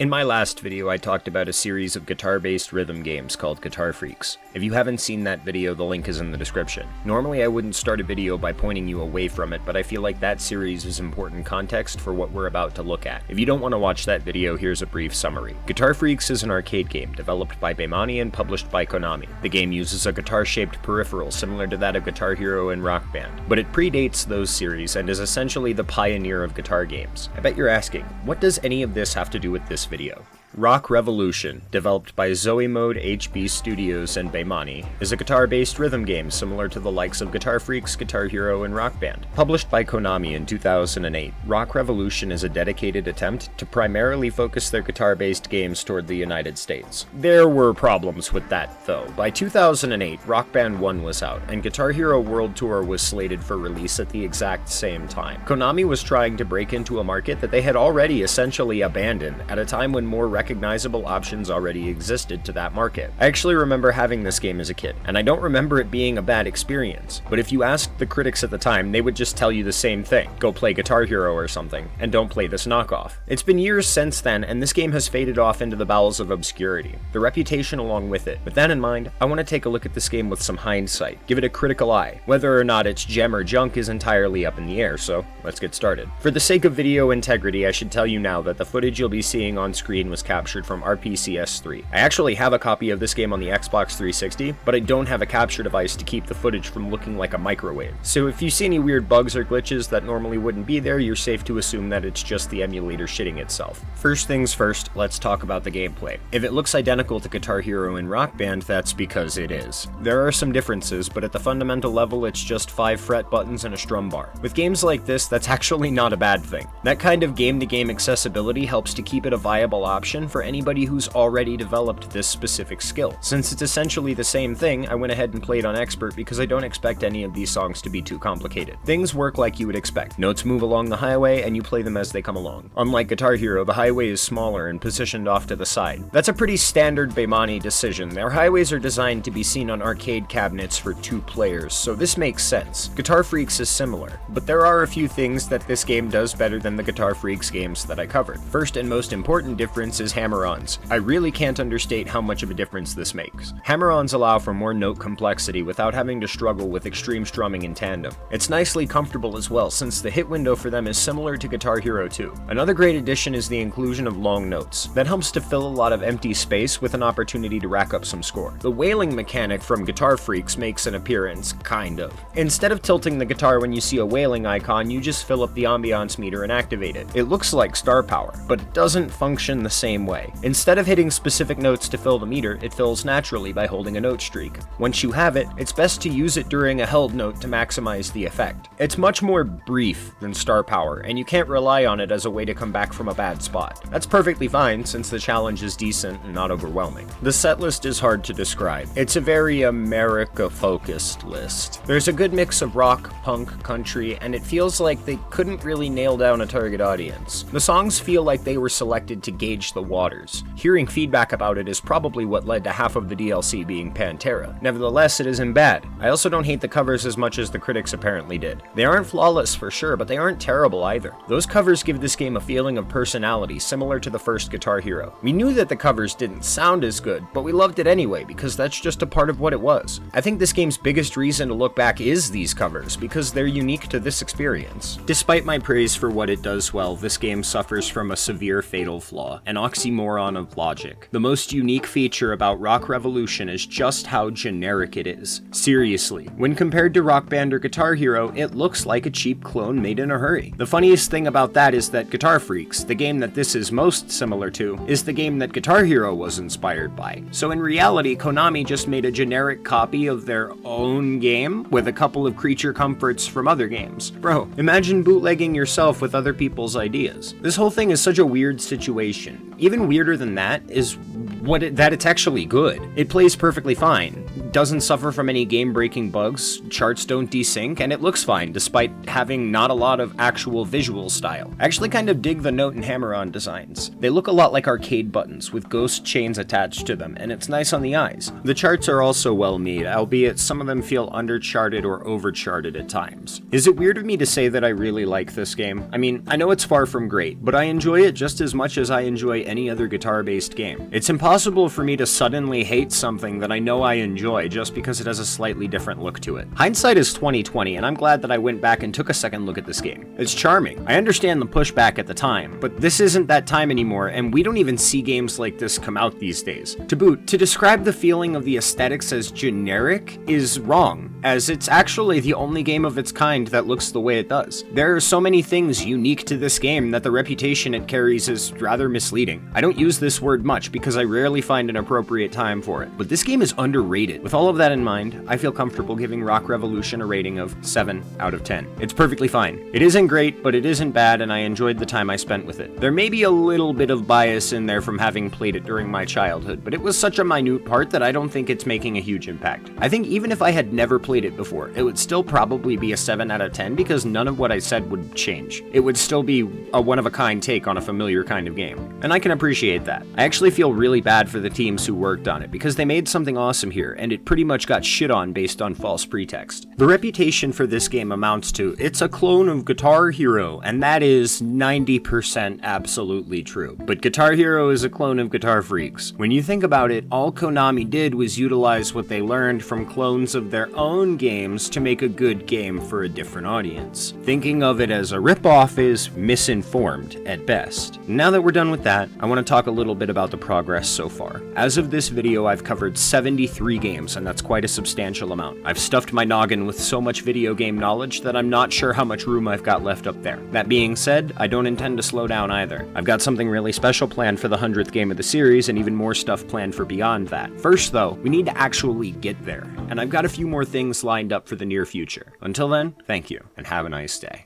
In my last video, I talked about a series of guitar-based rhythm games called Guitar Freaks. If you haven't seen that video, the link is in the description. Normally I wouldn't start a video by pointing you away from it, but I feel like that series is important context for what we're about to look at. If you don't want to watch that video, here's a brief summary. Guitar Freaks is an arcade game developed by Viva and published by Konami. The game uses a guitar-shaped peripheral similar to that of Guitar Hero and Rock Band, but it predates those series and is essentially the pioneer of guitar games. I bet you're asking, what does any of this have to do with this video? Rock Revolution, developed by Zoe Mode HB Studios and Beimani, is a guitar-based rhythm game similar to the likes of Guitar Freaks, Guitar Hero, and Rock Band. Published by Konami in 2008, Rock Revolution is a dedicated attempt to primarily focus their guitar-based games toward the United States. There were problems with that, though. By 2008, Rock Band 1 was out, and Guitar Hero World Tour was slated for release at the exact same time. Konami was trying to break into a market that they had already essentially abandoned at a time when more recognizable options already existed to that market. I actually remember having this game as a kid, and I don't remember it being a bad experience, but if you asked the critics at the time, they would just tell you the same thing. Go play Guitar Hero or something, and don't play this knockoff. It's been years since then, and this game has faded off into the bowels of obscurity, the reputation along with it. With that in mind, I want to take a look at this game with some hindsight, give it a critical eye. Whether or not it's gem or junk is entirely up in the air, so let's get started. For the sake of video integrity, I should tell you now that the footage you'll be seeing on screen was captured from RPCS3. I actually have a copy of this game on the Xbox 360, but I don't have a capture device to keep the footage from looking like a microwave. So if you see any weird bugs or glitches that normally wouldn't be there, you're safe to assume that it's just the emulator shitting itself. First things first, let's talk about the gameplay. If it looks identical to Guitar Hero and Rock Band, that's because it is. There are some differences, but at the fundamental level, it's just 5 fret buttons and a strum bar. With games like this, that's actually not a bad thing. That kind of game-to-game accessibility helps to keep it a viable option for anybody who's already developed this specific skill. Since it's essentially the same thing, I went ahead and played on Expert because I don't expect any of these songs to be too complicated. Things work like you would expect. Notes move along the highway and you play them as they come along. Unlike Guitar Hero, the highway is smaller and positioned off to the side. That's a pretty standard Beimani decision. Their highways are designed to be seen on arcade cabinets for 2 players, so this makes sense. Guitar Freaks is similar, but there are a few things that this game does better than the Guitar Freaks games that I covered. First and most important difference is hammer-ons. I really can't understate how much of a difference this makes. Hammer-ons allow for more note complexity without having to struggle with extreme strumming in tandem. It's nicely comfortable as well, since the hit window for them is similar to Guitar Hero 2. Another great addition is the inclusion of long notes. That helps to fill a lot of empty space with an opportunity to rack up some score. The wailing mechanic from Guitar Freaks makes an appearance, kind of. Instead of tilting the guitar when you see a wailing icon, you just fill up the ambiance meter and activate it. It looks like star power, but it doesn't function the same way. Instead of hitting specific notes to fill the meter, it fills naturally by holding a note streak. Once you have it, it's best to use it during a held note to maximize the effect. It's much more brief than star power, and you can't rely on it as a way to come back from a bad spot. That's perfectly fine, since the challenge is decent and not overwhelming. The setlist is hard to describe. It's a very America-focused list. There's a good mix of rock, punk, country, and it feels like they couldn't really nail down a target audience. The songs feel like they were selected to gauge the waters. Hearing feedback about it is probably what led to half of the DLC being Pantera. Nevertheless, it isn't bad. I also don't hate the covers as much as the critics apparently did. They aren't flawless for sure, but they aren't terrible either. Those covers give this game a feeling of personality similar to the first Guitar Hero. We knew that the covers didn't sound as good, but we loved it anyway because that's just a part of what it was. I think this game's biggest reason to look back is these covers, because they're unique to this experience. Despite my praise for what it does well, this game suffers from a severe fatal flaw, an oxymoron of logic. The most unique feature about Rock Revolution is just how generic it is. Seriously, when compared to Rock Band or Guitar Hero, it looks like a cheap clone made in a hurry. The funniest thing about that is that Guitar Freaks, the game that this is most similar to, is the game that Guitar Hero was inspired by. So in reality, Konami just made a generic copy of their own game with a couple of creature comforts from other games. Bro, imagine bootlegging yourself with other people's ideas. This whole thing is such a weird situation. Even weirder than that is that it's actually good. It plays perfectly fine. It doesn't suffer from any game-breaking bugs, charts don't desync, and it looks fine despite having not a lot of actual visual style. I actually kind of dig the note and hammer-on designs. They look a lot like arcade buttons with ghost chains attached to them, and it's nice on the eyes. The charts are also well made, albeit some of them feel undercharted or overcharted at times. Is it weird of me to say that I really like this game? I mean, I know it's far from great, but I enjoy it just as much as I enjoy any other guitar-based game. It's impossible for me to suddenly hate something that I know I enjoy just because it has a slightly different look to it. Hindsight is 20/20, and I'm glad that I went back and took a second look at this game. It's charming. I understand the pushback at the time, but this isn't that time anymore, and we don't even see games like this come out these days. To boot, to describe the feeling of the aesthetics as generic is wrong, as it's actually the only game of its kind that looks the way it does. There are so many things unique to this game that the reputation it carries is rather misleading. I don't use this word much because I rarely find an appropriate time for it, but this game is underrated. With all of that in mind, I feel comfortable giving Rock Revolution a rating of 7 out of 10. It's perfectly fine. It isn't great, but it isn't bad, and I enjoyed the time I spent with it. There may be a little bit of bias in there from having played it during my childhood, but it was such a minute part that I don't think it's making a huge impact. I think even if I had never played it before, it would still probably be a 7 out of 10 because none of what I said would change. It would still be a one-of-a-kind take on a familiar kind of game, and I can appreciate that. I actually feel really bad for the teams who worked on it because they made something awesome here, and it pretty much got shit on based on false pretext. The reputation for this game amounts to, it's a clone of Guitar Hero, and that is 90% absolutely true. But Guitar Hero is a clone of Guitar Freaks. When you think about it, all Konami did was utilize what they learned from clones of their own games to make a good game for a different audience. Thinking of it as a ripoff is misinformed at best. Now that we're done with that, I want to talk a little bit about the progress so far. As of this video, I've covered 73 games, and that's quite a substantial amount. I've stuffed my noggin with so much video game knowledge that I'm not sure how much room I've got left up there. That being said, I don't intend to slow down either. I've got something really special planned for the 100th game of the series, and even more stuff planned for beyond that. First though, we need to actually get there, and I've got a few more things lined up for the near future. Until then, thank you, and have a nice day.